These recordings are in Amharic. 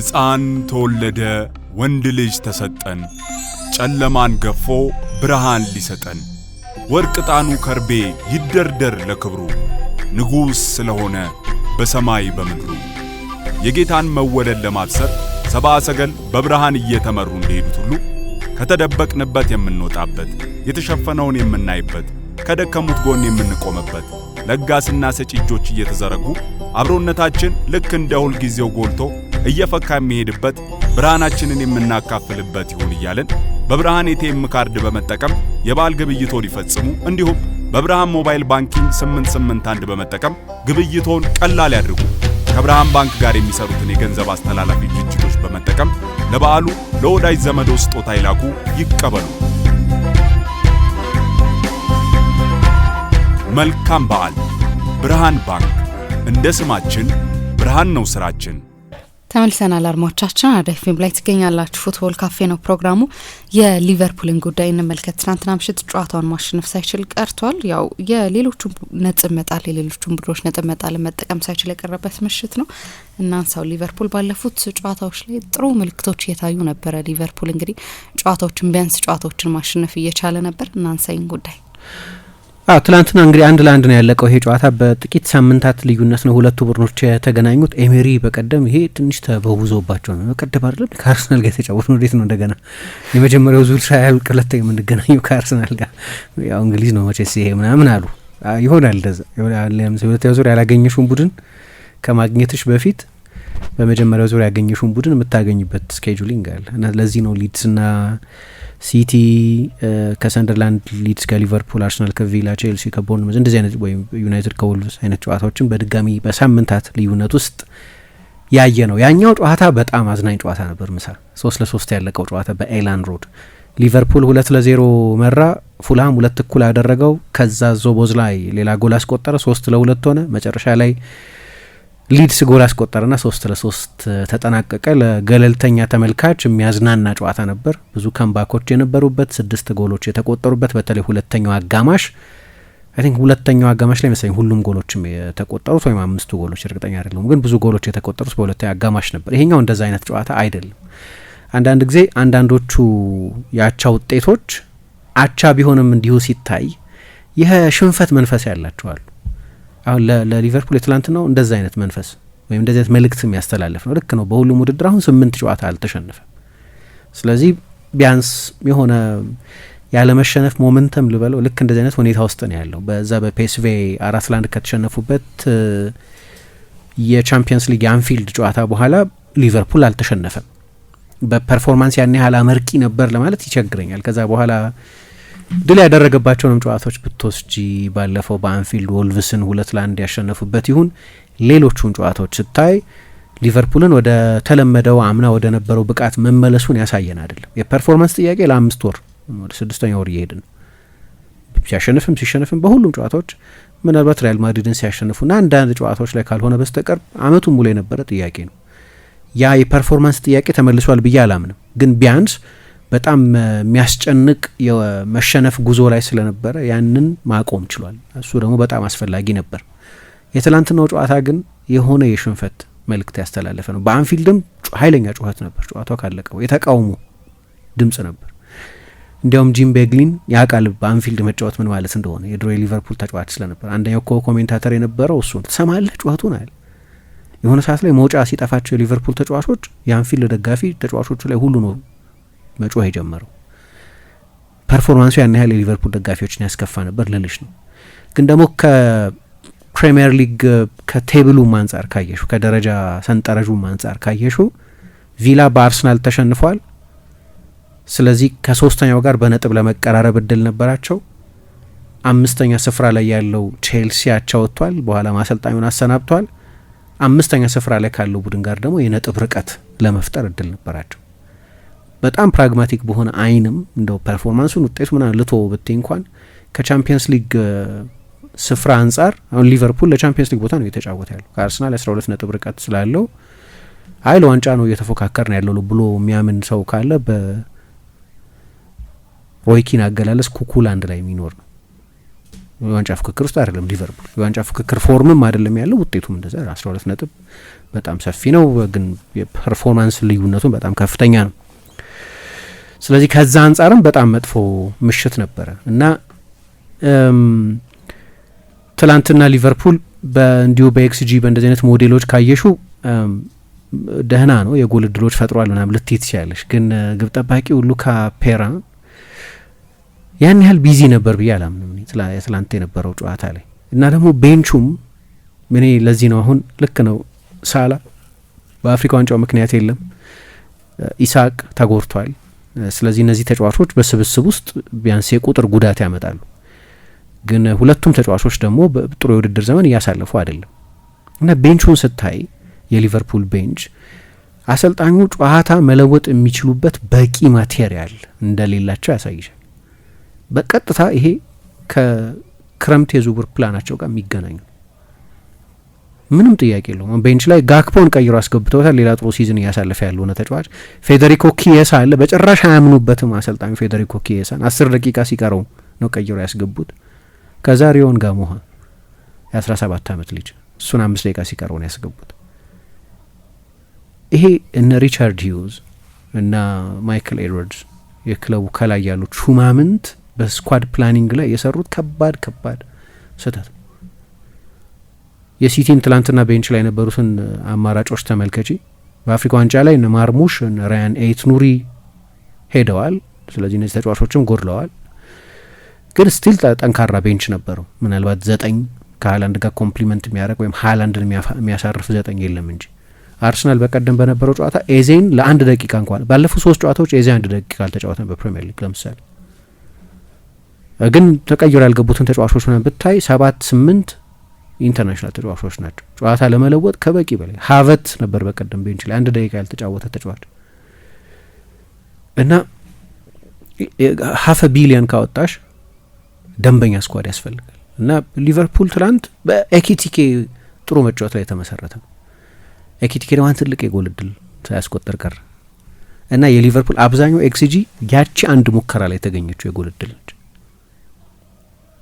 ሕፃን ተወለደ ወንድ ልጅ ተሰጠን ጨለማን ገፎ ብርሃን ሊሰጠን ወርቅ ጣኑ ከርቤ ይደርደር ለክብሩ ንጉሥ ስለሆነ በሰማይ በምድሩ የጌታን መወለድ ለማብሰር ሰብአ ሰገል በብርሃን እየተመሩ እንደሄዱት ሁሉ ከተደበቅንበት የምንወጣበት የተሸፈነውን የምናይበት ከደከሙት ጎን የምንቆምበት ለጋስና ሰጪ እጆች እየተዘረጉ አብሮነታችን ልክ እንደ ሁል ጊዜው ጎልቶ እየፈካ የሚሄድበት ብርሃናችንን የምናካፍልበት ይሁን እያልን በብርሃን ኤቲኤም ካርድ በመጠቀም የበዓል ግብይቶን ይፈጽሙ። እንዲሁም በብርሃን ሞባይል ባንኪንግ 881 በመጠቀም ግብይቶን ቀላል ያድርጉ። ከብርሃን ባንክ ጋር የሚሰሩትን የገንዘብ አስተላላፊ ድርጅቶች በመጠቀም ለበዓሉ ለወዳጅ ዘመዶ ስጦታ ይላኩ፣ ይቀበሉ። መልካም በዓል። ብርሃን ባንክ። እንደ ስማችን ብርሃን ነው ስራችን። ተመልሰናል አድማጮቻችን። አራዳ ኤፍኤም ላይ ትገኛላችሁ። ፉትቦል ካፌ ነው ፕሮግራሙ። የሊቨርፑልን ጉዳይ እንመልከት። ትናንትና ምሽት ጨዋታውን ማሸነፍ ሳይችል ቀርቷል። ያው የሌሎቹን ነጥብ መጣል የሌሎቹን ቡድኖች ነጥብ መጣል መጠቀም ሳይችል የቀረበት ምሽት ነው። እናንሳው ሊቨርፑል ባለፉት ጨዋታዎች ላይ ጥሩ ምልክቶች እየታዩ ነበረ። ሊቨርፑል እንግዲህ ጨዋታዎችን ቢያንስ ጨዋታዎችን ማሸነፍ እየቻለ ነበር። እናንሳይን ጉዳይ ትላንትና እንግዲህ 1-1 ነው ያለቀው ይሄ ጨዋታ። በጥቂት ሳምንታት ልዩነት ነው ሁለቱ ቡድኖች የተገናኙት። ኤሜሪ በቀደም ይሄ ትንሽ ተበውዞባቸው ነው። በቀደም አይደለም ከአርሰናል ጋር የተጫወተው እንዴት ነው እንደገና የመጀመሪያው ዙር ሳያልቅ ሁለተኛ የምንገናኘው ከአርሰናል ጋር ያው እንግሊዝ ነው መቼስ ይሄ ምናምን አሉ። ይሆናል እንደዛ ይሆናል። ሁለተኛው ዙር ያላገኘሽውን ቡድን ከማግኘትሽ በፊት በመጀመሪያው ዙር ያገኘሽውን ቡድን የምታገኝበት ስኬጁሊንግ አለ እና ለዚህ ነው ሊድስና ሲቲ ከሰንደርላንድ፣ ሊድስ ከሊቨርፑል፣ አርሰናል ከቪላ፣ ቼልሲ ከቦርንመዝ እንደዚህ አይነት ወይም ዩናይትድ ከወልቭስ አይነት ጨዋታዎችን በድጋሚ በሳምንታት ልዩነት ውስጥ ያየ ነው። ያኛው ጨዋታ በጣም አዝናኝ ጨዋታ ነበር። ምሳ 3-3 ያለቀው ጨዋታ በኤላንድ ሮድ ሊቨርፑል 2-0 መራ። ፉልሃም 2 እኩል ያደረገው ከዛ ዞቦዝ ላይ ሌላ ጎል አስቆጠረ። 3-2 ሆነ። መጨረሻ ላይ ሊድስ ጎል አስቆጠረና 3-3 ተጠናቀቀ። ለገለልተኛ ተመልካች የሚያዝናና ጨዋታ ነበር። ብዙ ከምባኮች የነበሩበት 6 ጎሎች የተቆጠሩበት በተለይ ሁለተኛው አጋማሽ አይ ቲንክ ሁለተኛው አጋማሽ ላይ መሰለኝ ሁሉም ጎሎችም የተቆጠሩት ወይም 5 ጎሎች እርግጠኛ አይደለሁም፣ ግን ብዙ ጎሎች የተቆጠሩት በሁለተኛው አጋማሽ ነበር። ይሄኛው እንደዛ አይነት ጨዋታ አይደለም። አንዳንድ ጊዜ አንዳንዶቹ የአቻ ውጤቶች አቻ ቢሆንም እንዲሁ ሲታይ ይሄ ሽንፈት መንፈስ ያላቸዋል። አሁን ለሊቨርፑል የትላንት ነው እንደዛ አይነት መንፈስ ወይም እንደዚህ አይነት መልእክት የሚያስተላልፍ ነው። ልክ ነው። በሁሉም ውድድር አሁን 8 ጨዋታ አልተሸነፈም። ስለዚህ ቢያንስ የሆነ ያለመሸነፍ ሞመንተም ልበለው ልክ እንደዚህ አይነት ሁኔታ ውስጥ ነው ያለው። በዛ በፔስቬ 4-1 ከተሸነፉበት የቻምፒየንስ ሊግ የአንፊልድ ጨዋታ በኋላ ሊቨርፑል አልተሸነፈም። በፐርፎርማንስ ያን ያህል አመርቂ ነበር ለማለት ይቸግረኛል። ከዛ በኋላ ድል ያደረገባቸውንም ጨዋታዎች ብትወስጂ ባለፈው በአንፊልድ ወልቭስን 2-1 ያሸነፉበት ይሁን ሌሎቹን ጨዋታዎች ስታይ ሊቨርፑልን ወደ ተለመደው አምና ወደ ነበረው ብቃት መመለሱን ያሳየን አይደለም። የፐርፎርማንስ ጥያቄ ለ5 ወር ወደ 6ኛ ወር እየሄድን ሲያሸንፍም ሲሸነፍም በሁሉም ጨዋታዎች ምናልባት ሪያል ማድሪድን ሲያሸንፉና አንዳንድ ጨዋታዎች ላይ ካልሆነ በስተቀር አመቱን ሙሉ የነበረ ጥያቄ ነው። ያ የፐርፎርማንስ ጥያቄ ተመልሷል ብዬ አላምንም፣ ግን ቢያንስ በጣም የሚያስጨንቅ የመሸነፍ ጉዞ ላይ ስለነበረ ያንን ማቆም ችሏል። እሱ ደግሞ በጣም አስፈላጊ ነበር። የትላንትናው ጨዋታ ግን የሆነ የሽንፈት መልእክት ያስተላለፈ ነው። በአንፊልድም ኃይለኛ ጩኸት ነበር። ጨዋታው ካለቀው የተቃውሞ ድምጽ ነበር። እንዲያውም ጂም ቤግሊን ያውቃል በአንፊልድ መጫወት ምን ማለት እንደሆነ የድሮ የሊቨርፑል ተጫዋች ስለነበር አንደኛው ኮሜንታተር የነበረው እሱን ትሰማለህ ጨዋቱን አለ። የሆነ ሰዓት ላይ መውጫ ሲጠፋቸው የሊቨርፑል ተጫዋቾች የአንፊልድ ደጋፊ ተጫዋቾቹ ላይ ሁሉ ነው መጮህ የጀመረው። ፐርፎርማንሱ ያን ያህል የሊቨርፑል ደጋፊዎችን ያስከፋ ነበር ልልሽ ነው። ግን ደግሞ ከፕሪሚየር ሊግ ከቴብሉ አንጻር ካየሹ ከደረጃ ሰንጠረዡ አንጻር ካየሹ ቪላ በአርሰናል ተሸንፏል። ስለዚህ ከሶስተኛው ጋር በነጥብ ለመቀራረብ እድል ነበራቸው። 5ኛ ስፍራ ላይ ያለው ቼልሲ አቻ ወጥቷል። በኋላ ማሰልጣኙን አሰናብቷል። 5ኛ ስፍራ ላይ ካለው ቡድን ጋር ደግሞ የነጥብ ርቀት ለመፍጠር እድል ነበራቸው። በጣም ፕራግማቲክ በሆነ አይንም እንደው ፐርፎርማንሱን ውጤቱ ምናምን ልቶ ብትይ እንኳን ከቻምፒየንስ ሊግ ስፍራ አንጻር አሁን ሊቨርፑል ለቻምፒየንስ ሊግ ቦታ ነው እየተጫወተ ያለው። ከአርሰናል 12 ነጥብ ርቀት ስላለው አይል ዋንጫ ነው እየተፎካከር ነው ያለው ብሎ የሚያምን ሰው ካለ በሮይኪን አገላለጽ ኩኩል አንድ ላይ የሚኖር ነው። የዋንጫ ፍክክር ውስጥ አይደለም ሊቨርፑል። የዋንጫ ፍክክር ፎርምም አይደለም ያለው፣ ውጤቱም እንደዛ 12 ነጥብ በጣም ሰፊ ነው፣ ግን የፐርፎርማንስ ልዩነቱን በጣም ከፍተኛ ነው። ስለዚህ ከዛ አንጻርም በጣም መጥፎ ምሽት ነበረ እና ትላንትና ሊቨርፑል እንዲሁ በኤክስጂ በእንደዚህ አይነት ሞዴሎች ካየሹ ደህና ነው፣ የጎል እድሎች ፈጥሯል ምናምን ልትይ ትችያለሽ። ግን ግብ ጠባቂ ሉካ ፔራ ያን ያህል ቢዚ ነበር ብዬ አላምንም ትላንት የነበረው ጨዋታ ላይ እና ደግሞ ቤንቹም እኔ ለዚህ ነው አሁን ልክ ነው ሳላ በአፍሪካ ዋንጫው ምክንያት የለም፣ ኢሳቅ ተጎድቷል። ስለዚህ እነዚህ ተጫዋቾች በስብስብ ውስጥ ቢያንስ የቁጥር ጉዳት ያመጣሉ። ግን ሁለቱም ተጫዋቾች ደግሞ በጥሩ የውድድር ዘመን እያሳለፉ አይደለም እና ቤንቹን ስታይ የሊቨርፑል ቤንች አሰልጣኙ ጨዋታ መለወጥ የሚችሉበት በቂ ማቴሪያል እንደሌላቸው ያሳይሻል። በቀጥታ ይሄ ከክረምት የዝውውር ፕላናቸው ጋር የሚገናኙ ምንም ጥያቄ የለውም። ቤንች ላይ ጋክፖን ቀይሮ አስገብተውታል። ሌላ ጥሩ ሲዝን እያሳለፈ ያለው ነው ተጫዋች። ፌዴሪኮ ኪየሳ አለ። በጭራሽ አያምኑበትም አሰልጣኙ ፌዴሪኮ ኪየሳን። 10 ደቂቃ ሲቀረው ነው ቀይሮ ያስገቡት። ከዛ ሪዮን ጋሞሃ የ17 ዓመት ልጅ እሱን 5 ደቂቃ ሲቀረው ነው ያስገቡት። ይሄ እነ ሪቻርድ ሂውዝ እና ማይክል ኤድዋርድስ የክለቡ ከላይ ያሉት ሹማምንት በስኳድ ፕላኒንግ ላይ የሰሩት ከባድ ስህተት። የሲቲን ትላንትና ቤንች ላይ የነበሩትን አማራጮች ተመልከቺ። በአፍሪካ ዋንጫ ላይ እነ ማርሙሽ እነ ራያን ኤት ኑሪ ሄደዋል። ስለዚህ እነዚህ ተጫዋቾችም ጎድለዋል። ግን ስቲል ጠንካራ ቤንች ነበረው። ምናልባት 9 ከሃላንድ ጋር ኮምፕሊመንት የሚያደርግ ወይም ሃላንድን የሚያሳርፍ 9 የለም እንጂ አርሰናል በቀደም በነበረው ጨዋታ ኤዜን ለ1 ደቂቃ እንኳን ባለፉት 3 ጨዋታዎች ኤዜ 1 ደቂቃ አልተጫወተም በፕሪሚየር ሊግ ለምሳሌ። ግን ተቀይሮ ያልገቡትን ተጫዋቾች ሆነ ብታይ 7-8 ኢንተርናሽናል ተጫዋቾች ናቸው። ጨዋታ ለመለወጥ ከበቂ በላይ ሀቨት ነበር በቀደም ቤንች ላይ 1 ደቂቃ ያልተጫወተ ተጫዋች እና 500 ሚሊዮን ካወጣሽ ደንበኛ ስኳድ ያስፈልጋል። እና ሊቨርፑል ትላንት በኤኪቲኬ ጥሩ መጫወት ላይ የተመሰረተ ነው። ኤኪቲኬ ደግሞ ትልቅ የጎል እድል ሳያስቆጠር ቀረ እና የሊቨርፑል አብዛኛው ኤክስጂ ያቺ አንድ ሙከራ ላይ የተገኘችው የጎል እድል ነች።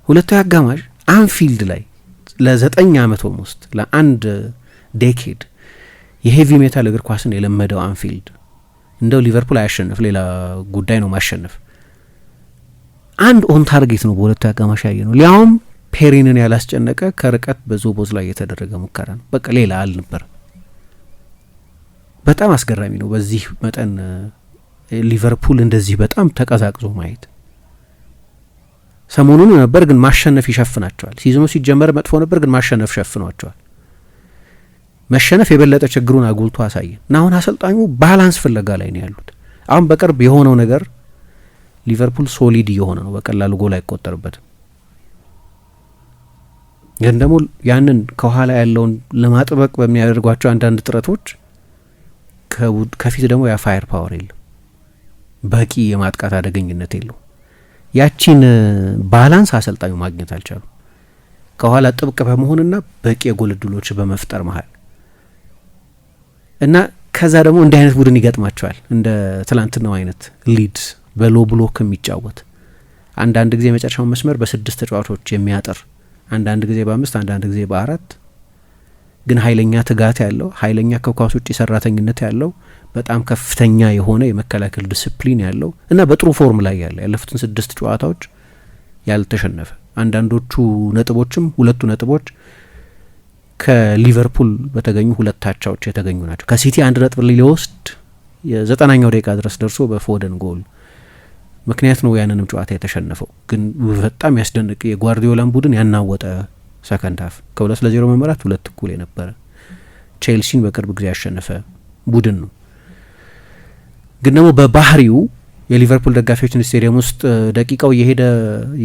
ሁለተኛ አጋማሽ አንፊልድ ላይ ለ9 ዓመት ውስጥ ለአንድ ዴኬድ የሄቪ ሜታል እግር ኳስን የለመደው አንፊልድ እንደው ሊቨርፑል አያሸንፍ፣ ሌላ ጉዳይ ነው ማሸነፍ። አንድ ኦን ታርጌት ነው በሁለቱ አጋማሽ ያየ ነው። ሊያውም ፔሪንን ያላስጨነቀ ከርቀት በዞቦዝ ላይ የተደረገ ሙከራ ነው። በቃ ሌላ አልነበር። በጣም አስገራሚ ነው። በዚህ መጠን ሊቨርፑል እንደዚህ በጣም ተቀዛቅዞ ማየት ሰሞኑን ነበር፣ ግን ማሸነፍ ይሸፍናቸዋል። ሲዝኑ ሲጀመር መጥፎ ነበር፣ ግን ማሸነፍ ሸፍኗቸዋል። መሸነፍ የበለጠ ችግሩን አጉልቶ አሳየ እና አሁን አሰልጣኙ ባላንስ ፍለጋ ላይ ነው ያሉት። አሁን በቅርብ የሆነው ነገር ሊቨርፑል ሶሊድ እየሆነ ነው፣ በቀላሉ ጎል አይቆጠርበትም። ግን ደግሞ ያንን ከኋላ ያለውን ለማጥበቅ በሚያደርጓቸው አንዳንድ ጥረቶች ከፊት ደግሞ ያ ፋየር ፓወር የለም፣ በቂ የማጥቃት አደገኝነት የለው። ያቺን ባላንስ አሰልጣኙ ማግኘት አልቻሉ። ከኋላ ጥብቅ በመሆንና በቂ የጎል እድሎች በመፍጠር መሀል እና ከዛ ደግሞ እንዲህ አይነት ቡድን ይገጥማቸዋል። እንደ ትላንትናው አይነት ሊድስ በሎ ብሎክ የሚጫወት አንዳንድ ጊዜ የመጨረሻውን መስመር በ6 ተጫዋቾች የሚያጠር አንዳንድ ጊዜ በ5 አንዳንድ ጊዜ በ4 ግን ኃይለኛ ትጋት ያለው ኃይለኛ ከኳስ ውጪ ሰራተኝነት ያለው በጣም ከፍተኛ የሆነ የመከላከል ዲስፕሊን ያለው እና በጥሩ ፎርም ላይ ያለ ያለፉትን 6 ጨዋታዎች ያልተሸነፈ አንዳንዶቹ ነጥቦችም 2 ነጥቦች ከሊቨርፑል በተገኙ 2 አቻዎች የተገኙ ናቸው። ከሲቲ 1 ነጥብ ሊወስድ የ90ኛው ደቂቃ ድረስ ደርሶ በፎደን ጎል ምክንያት ነው ያንንም ጨዋታ የተሸነፈው። ግን በጣም ያስደንቅ የጓርዲዮላን ቡድን ያናወጠ ሰከንድ ሀፍ ከ2-0 መመራት 2 እኩል የነበረ ቼልሲን በቅርብ ጊዜ ያሸነፈ ቡድን ነው። ግን ደግሞ በባህሪው የሊቨርፑል ደጋፊዎችን ስቴዲየም ውስጥ ደቂቃው እየሄደ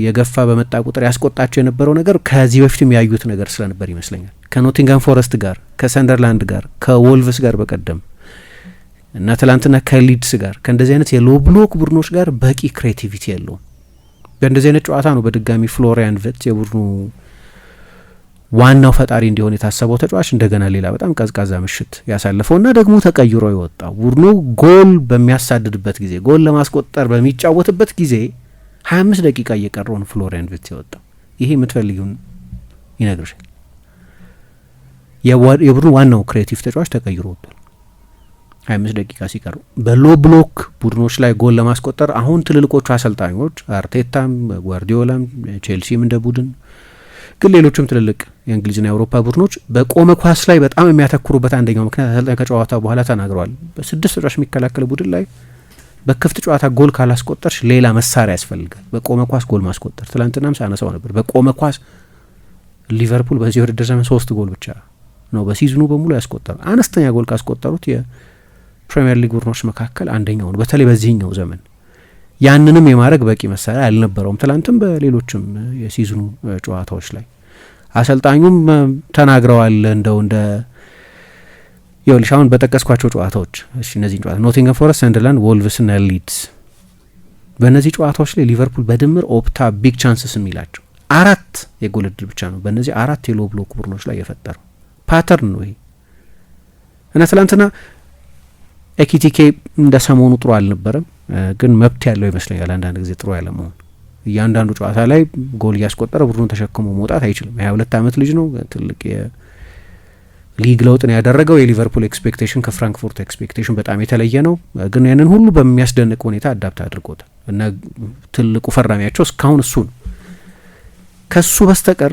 የገፋ በመጣ ቁጥር ያስቆጣቸው የነበረው ነገር ከዚህ በፊትም ያዩት ነገር ስለነበር ይመስለኛል። ከኖቲንጋም ፎረስት ጋር፣ ከሰንደርላንድ ጋር፣ ከወልቭስ ጋር በቀደም እና ትላንትና ከሊድስ ጋር ከእንደዚህ አይነት የሎ ብሎክ ቡድኖች ጋር በቂ ክሬቲቪቲ የለውም። በእንደዚህ አይነት ጨዋታ ነው በድጋሚ ፍሎሪያን ቨርትዝ የቡድኑ ዋናው ፈጣሪ እንዲሆን የታሰበው ተጫዋች እንደገና ሌላ በጣም ቀዝቃዛ ምሽት ያሳለፈውና ደግሞ ተቀይሮ የወጣው ቡድኑ ጎል በሚያሳድድበት ጊዜ ጎል ለማስቆጠር በሚጫወትበት ጊዜ 25 ደቂቃ እየቀረውን ፍሎሪያን ቨርትዝ የወጣው ይሄ የምትፈልጊውን ይነግርሻል። የቡድኑ ዋናው ክሬቲቭ ተጫዋች ተቀይሮ ወጥቷል 25 ደቂቃ ሲቀሩ። በሎ ብሎክ ቡድኖች ላይ ጎል ለማስቆጠር አሁን ትልልቆቹ አሰልጣኞች አርቴታም፣ ጓርዲዮላም፣ ቼልሲም እንደ ቡድን ግን ሌሎችም ትልልቅ የእንግሊዝና የአውሮፓ ቡድኖች በቆመ ኳስ ላይ በጣም የሚያተኩሩበት አንደኛው ምክንያት አሰልጣኝ ከጨዋታ በኋላ ተናግረዋል። በ6 ተጫዋች የሚከላከል ቡድን ላይ በክፍት ጨዋታ ጎል ካላስቆጠርሽ ሌላ መሳሪያ ያስፈልጋል። በቆመ ኳስ ጎል ማስቆጠር ትላንትናም ሳነሳው ነበር። በቆመ ኳስ ሊቨርፑል በዚህ ውድድር ዘመን 3 ጎል ብቻ ነው በሲዝኑ በሙሉ ያስቆጠሩ። አነስተኛ ጎል ካስቆጠሩት የፕሪሚየር ሊግ ቡድኖች መካከል አንደኛው ነው በተለይ በዚህኛው ዘመን። ያንንም የማድረግ በቂ መሳሪያ አልነበረውም። ትላንትም በሌሎችም የሲዝኑ ጨዋታዎች ላይ አሰልጣኙም ተናግረዋል። እንደ ይኸውልሽ አሁን በጠቀስኳቸው ጨዋታዎች እነዚህን ጨዋታ ኖቲንግሃም ፎረስት፣ ሰንደርላንድ፣ ወልቭስ እና ሊድስ በእነዚህ ጨዋታዎች ላይ ሊቨርፑል በድምር ኦፕታ ቢግ ቻንስስ የሚላቸው 4 የጎል እድል ብቻ ነው በእነዚህ 4 የሎ ብሎክ ቡድኖች ላይ የፈጠረው። ፓተርን ነው ይሄ እና ትላንትና ኤኪቲኬ እንደ ሰሞኑ ጥሩ አልነበረም፣ ግን መብት ያለው ይመስለኛል አንዳንድ ጊዜ ጥሩ ያለ መሆን። እያንዳንዱ ጨዋታ ላይ ጎል እያስቆጠረ ቡድኑን ተሸክሞ መውጣት አይችልም። 22 ዓመት ልጅ ነው። ትልቅ የሊግ ለውጥን ያደረገው የሊቨርፑል ኤክስፔክቴሽን ከፍራንክፉርት ኤክስፔክቴሽን በጣም የተለየ ነው። ግን ያንን ሁሉ በሚያስደንቅ ሁኔታ አዳፕት አድርጎታል እና ትልቁ ፈራሚያቸው እስካሁን እሱ ነው። ከሱ በስተቀር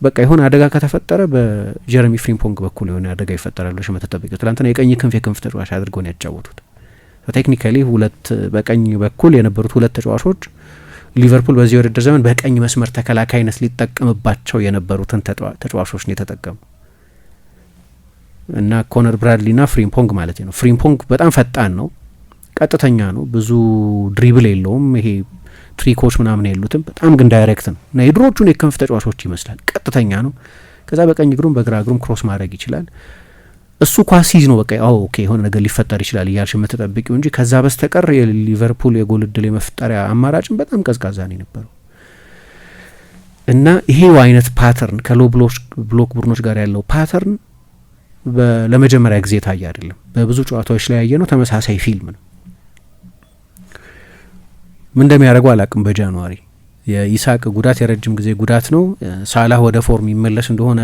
በቃ የሆነ አደጋ ከተፈጠረ በጀረሚ ፍሪምፖንግ በኩል የሆነ አደጋ ይፈጠራል ብለሽ መተጠበቂው። ትላንትና የቀኝ ክንፍ ተጫዋች አድርገው ነው ያጫወቱት። ቴክኒካሊ በቀኝ በኩል የነበሩት 2 ተጫዋቾች ሊቨርፑል በዚህ ውድድር ዘመን በቀኝ መስመር ተከላካይነት ሊጠቀምባቸው የነበሩትን ተጫዋቾች ነው የተጠቀሙ እና ኮነር ብራድሊ ና ፍሪምፖንግ ማለት ነው። ፍሪምፖንግ በጣም ፈጣን ነው፣ ቀጥተኛ ነው፣ ብዙ ድሪብል የለውም፣ ይሄ ትሪኮች ምናምን የሉትም። በጣም ግን ዳይሬክት ነው እና የድሮቹን የክንፍ ተጫዋቾች ይመስላል። ቀጥተኛ ነው። ከዛ በቀኝ እግሩም በግራ እግሩም ክሮስ ማድረግ ይችላል። እሱ ኳስ ሲይዝ ነው በቃ ኦኬ የሆነ ነገር ሊፈጠር ይችላል እያልሽ የምትጠብቂው እንጂ ከዛ በስተቀር የሊቨርፑል የጎል እድል የመፍጠሪያ አማራጭም በጣም ቀዝቃዛ ነው የነበረው እና ይሄው አይነት ፓተርን ከሎ ብሎክ ቡድኖች ጋር ያለው ፓተርን ለመጀመሪያ ጊዜ ታየ አይደለም። በብዙ ጨዋታዎች ላይ ያየ ነው። ተመሳሳይ ፊልም ነው። ምን እንደሚያደርጉ አላቅም። በጃንዋሪ የኢሳቅ ጉዳት የረጅም ጊዜ ጉዳት ነው። ሳላህ ወደ ፎርም ይመለስ እንደሆነ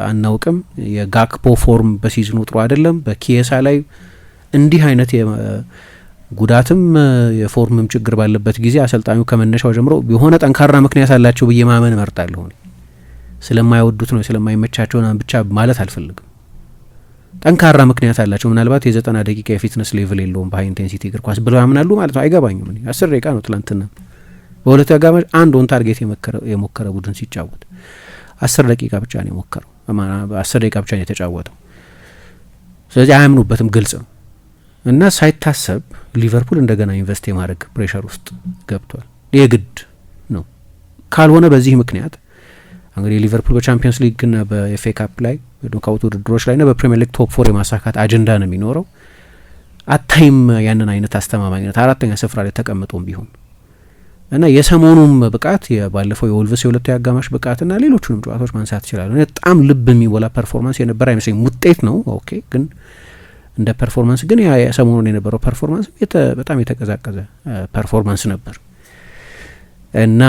አናውቅም። የጋክፖ ፎርም በሲዝኑ ጥሩ አይደለም። በኪየሳ ላይ እንዲህ አይነት ጉዳትም የፎርምም ችግር ባለበት ጊዜ አሰልጣኙ ከመነሻው ጀምሮ የሆነ ጠንካራ ምክንያት አላቸው ብዬ ማመን እመርጣለሁ። ስለማይወዱት ነው ስለማይመቻቸው ብቻ ማለት አልፈልግም። ጠንካራ ምክንያት አላቸው። ምናልባት የ90 ደቂቃ የፊትነስ ሌቭል የለውም በሀይ ኢንቴንሲቲ እግር ኳስ ብለው ያምናሉ ማለት ነው። አይገባኝም። 10 ደቂቃ ነው ትላንትና በሁለት አጋማሽ አንድ ኦን ታርጌት የሞከረ ቡድን ሲጫወት 10 ደቂቃ ብቻ ነው የሞከረው። 10 ደቂቃ ብቻ ነው የተጫወተው። ስለዚህ አያምኑበትም፣ ግልጽ ነው እና ሳይታሰብ ሊቨርፑል እንደገና ኢንቨስት የማድረግ ፕሬሸር ውስጥ ገብቷል። የግድ ነው። ካልሆነ በዚህ ምክንያት እንግዲህ ሊቨርፑል በቻምፒየንስ ሊግ ና በኤፍኤ ካፕ ላይ በኖካውት ውድድሮች ላይ ና በፕሪሚየር ሊግ ቶፕ 4 የማሳካት አጀንዳ ነው የሚኖረው። አታይም ያንን አይነት አስተማማኝነት 4ኛ ስፍራ ላይ ተቀምጦም ቢሆን እና የሰሞኑም ብቃት የባለፈው የወልቭስ የሁለቱ አጋማሽ ብቃት ና ሌሎቹንም ጨዋታዎች ማንሳት ይችላል። በጣም ልብ የሚሞላ ፐርፎርማንስ የነበረ አይመስለኝም። ውጤት ነው ኦኬ፣ ግን እንደ ፐርፎርማንስ ግን የሰሞኑን የነበረው ፐርፎርማንስ በጣም የተቀዛቀዘ ፐርፎርማንስ ነበር እና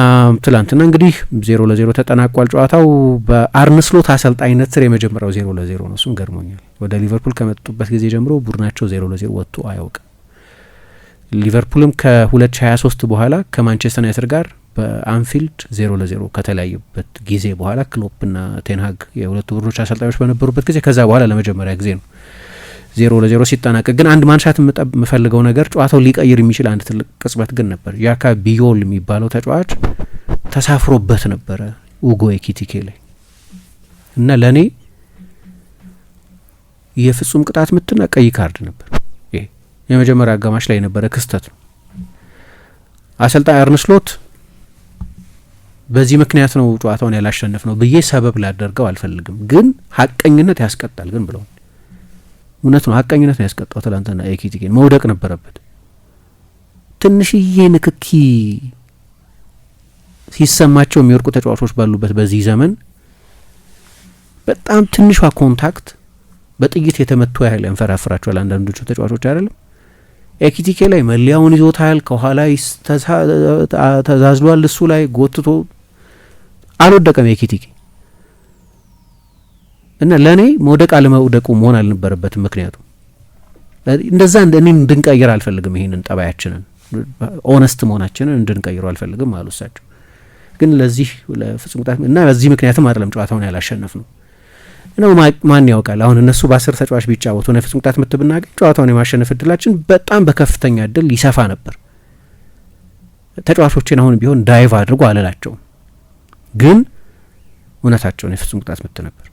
ትላንትና እንግዲህ 0-0 ተጠናቋል ጨዋታው። በአርነ ስሎት አሰልጣኝነት ስር የመጀመሪያው 0-0 ነው። እሱም ገርሞኛል። ወደ ሊቨርፑል ከመጡበት ጊዜ ጀምሮ ቡድናቸው 0-0 ወጥቶ አያውቅም። ሊቨርፑልም ከ2023 በኋላ ከማንቸስተር ዩናይትድ ጋር በአንፊልድ 0-0 ከተለያዩበት ጊዜ በኋላ ክሎፕና ቴንሃግ የሁለቱ ቡድኖች አሰልጣኞች በነበሩበት ጊዜ ከዛ በኋላ ለመጀመሪያ ጊዜ ነው 0-0 ሲጠናቀቅ። ግን አንድ ማንሳት የምፈልገው ነገር ጨዋታው ሊቀይር የሚችል አንድ ትልቅ ቅጽበት ግን ነበር። ያካ ቢዮል የሚባለው ተጫዋች ተሳፍሮበት ነበረ ኡጎ ኤኪቲኬ ላይ እና ለእኔ የፍጹም ቅጣት ምትና ቀይ ካርድ ነበር። ይሄ የመጀመሪያ አጋማሽ ላይ የነበረ ክስተት ነው። አሰልጣኝ አርነ ስሎት በዚህ ምክንያት ነው ጨዋታውን ያላሸነፍ ነው ብዬ ሰበብ ላደርገው አልፈልግም፣ ግን ሀቀኝነት ያስቀጣል ግን ብለው እውነት ነው። ሀቀኝነት ነው ያስቀጣው። ትላንትና ኤኪቲኬን መውደቅ ነበረበት። ትንሽዬ ንክኪ ሲሰማቸው የሚወርቁ ተጫዋቾች ባሉበት በዚህ ዘመን በጣም ትንሿ ኮንታክት በጥይት የተመቱ ያህል ያንፈራፍራቸዋል አንዳንዶቹ ተጫዋቾች አይደለም። ኤኪቲኬ ላይ መለያውን ይዞታል፣ ከኋላ ተዛዝሏል፣ እሱ ላይ ጎትቶ አልወደቀም ኤኪቲኬ እና ለኔ መውደቅ አለመውደቁ መሆን አልነበረበትም። ምክንያቱም እንደዛ እኔ እንድንቀይር አልፈልግም። ይሄንን ጠባያችንን ኦነስት መሆናችንን እንድንቀይረው አልፈልግም አሉ እሳቸው። ግን ለዚህ ለፍጹም ቅጣት እና በዚህ ምክንያትም አይደለም ጨዋታውን ያላሸነፍ ነው እና ማን ያውቃል አሁን እነሱ በ10 ተጫዋች ቢጫወቱ ነው ፍጹም ቅጣት ምት ብናገኝ ጨዋታውን የማሸነፍ እድላችን በጣም በከፍተኛ እድል ይሰፋ ነበር። ተጫዋቾችን አሁን ቢሆን ዳይቭ አድርጎ አለላቸውም፣ ግን እውነታቸውን የፍጹም ቅጣት ምት ነበር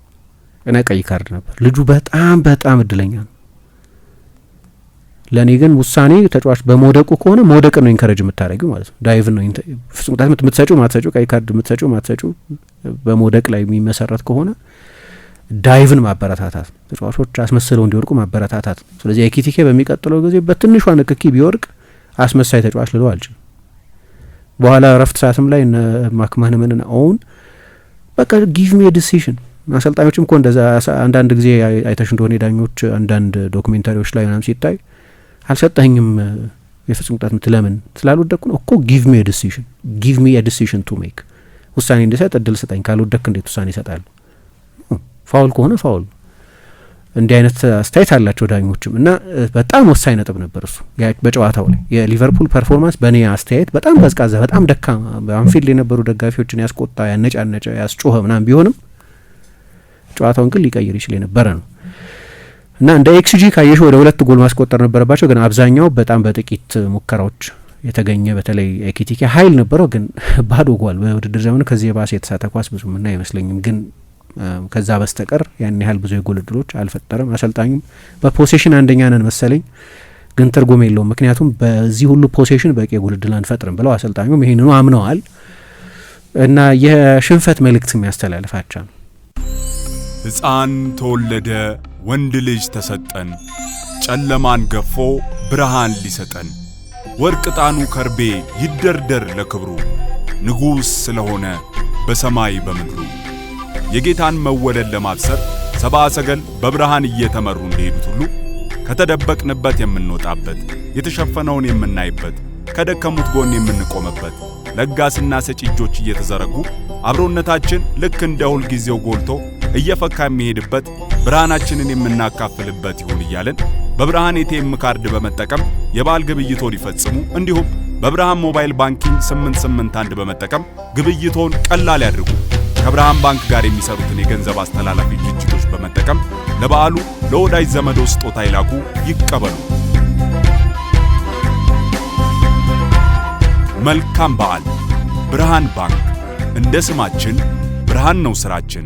እና ቀይ ካርድ ነበር። ልጁ በጣም በጣም እድለኛ ነው። ለኔ ግን ውሳኔ ተጫዋች በመውደቁ ከሆነ መውደቅ ነው ኢንከሬጅ የምታደርጊው ማለት ነው። ዳይቭ ነው ፍጹም ቅጣት የምትሰጪው ማትሰጪው፣ ቀይ ካርድ የምትሰጪው ማትሰጪው በመውደቅ ላይ የሚመሰረት ከሆነ ዳይቭን ማበረታታት፣ ተጫዋቾች አስመስለው እንዲወድቁ ማበረታታት። ስለዚህ ኤኪቲኬ በሚቀጥለው ጊዜ በትንሿ ንክኪ ቢወርቅ አስመሳይ ተጫዋች ልለው አልችልም። በኋላ ረፍት ሰዓትም ላይ እነ ማክማንመንና ኦውን በቃ ጊቭ ሚ ዲሲዥን አሰልጣኞችም እኮ እንደዛ አንዳንድ ጊዜ አይተሽ እንደሆነ ዳኞች አንዳንድ ዶክሜንታሪዎች ላይ ምናምን ሲታይ አልሰጠኝም የፍጹም ቅጣት ምት ለምን ስላልወደቅኩ ነው እኮ ጊቭ ሚ ዲሲዥን ጊቭ ሚ ዲሲዥን ቱ ሜክ ውሳኔ እንድሰጥ እድል ስጠኝ፣ ካልወደቅክ እንዴት ውሳኔ ይሰጣሉ? ፋውል ከሆነ ፋውል። እንዲህ አይነት አስተያየት አላቸው ዳኞችም እና በጣም ወሳኝ ነጥብ ነበር እሱ በጨዋታው ላይ። የሊቨርፑል ፐርፎርማንስ በእኔ አስተያየት በጣም ቀዝቃዛ፣ በጣም ደካማ፣ በአንፊልድ የነበሩ ደጋፊዎችን ያስቆጣ፣ ያነጫነጨ፣ ያስጮኸ ምናምን ቢሆንም ጨዋታውን ግን ሊቀይር ይችል የነበረ ነው እና እንደ ኤክስጂ ካየሽ ወደ 2 ጎል ማስቆጠር ነበረባቸው፣ ግን አብዛኛው በጣም በጥቂት ሙከራዎች የተገኘ በተለይ ኤኪቲኬ ኃይል ነበረው፣ ግን ባዶ ጎል በውድድር ዘመኑ ከዚህ የባሰ የተሳተ ኳስ ብዙም እና አይመስለኝም። ግን ከዛ በስተቀር ያን ያህል ብዙ የጎል እድሎች አልፈጠረም። አሰልጣኙም በፖሴሽን አንደኛ ነን መሰለኝ፣ ግን ትርጉም የለውም ምክንያቱም በዚህ ሁሉ ፖሴሽን በቂ የጎል እድል አንፈጥርም ብለው አሰልጣኙም ይሄንኑ አምነዋል እና የሽንፈት መልእክት የሚያስተላልፋቸው ነው። ሕፃን ተወለደ፣ ወንድ ልጅ ተሰጠን፣ ጨለማን ገፎ ብርሃን ሊሰጠን፣ ወርቅ ዕጣኑ ከርቤ ይደርደር ለክብሩ፣ ንጉሥ ስለሆነ በሰማይ በምድሩ። የጌታን መወለድ ለማብሰር ሰብአ ሰገል በብርሃን እየተመሩ እንደሄዱት ሁሉ ከተደበቅንበት የምንወጣበት፣ የተሸፈነውን የምናይበት፣ ከደከሙት ጎን የምንቆምበት፣ ለጋስና ሰጪ እጆች እየተዘረጉ አብሮነታችን ልክ እንደ ሁል ጊዜው ጎልቶ እየፈካ የሚሄድበት፣ ብርሃናችንን የምናካፍልበት ይሁን እያልን በብርሃን ኤቲኤም ካርድ በመጠቀም የበዓል ግብይቶን ይፈጽሙ። እንዲሁም በብርሃን ሞባይል ባንኪንግ 881 በመጠቀም ግብይቶን ቀላል ያድርጉ። ከብርሃን ባንክ ጋር የሚሰሩትን የገንዘብ አስተላላፊ ድርጅቶች በመጠቀም ለበዓሉ ለወዳጅ ዘመዶ ስጦታ ይላኩ፣ ይቀበሉ። መልካም በዓል። ብርሃን ባንክ። እንደ ስማችን ብርሃን ነው ስራችን።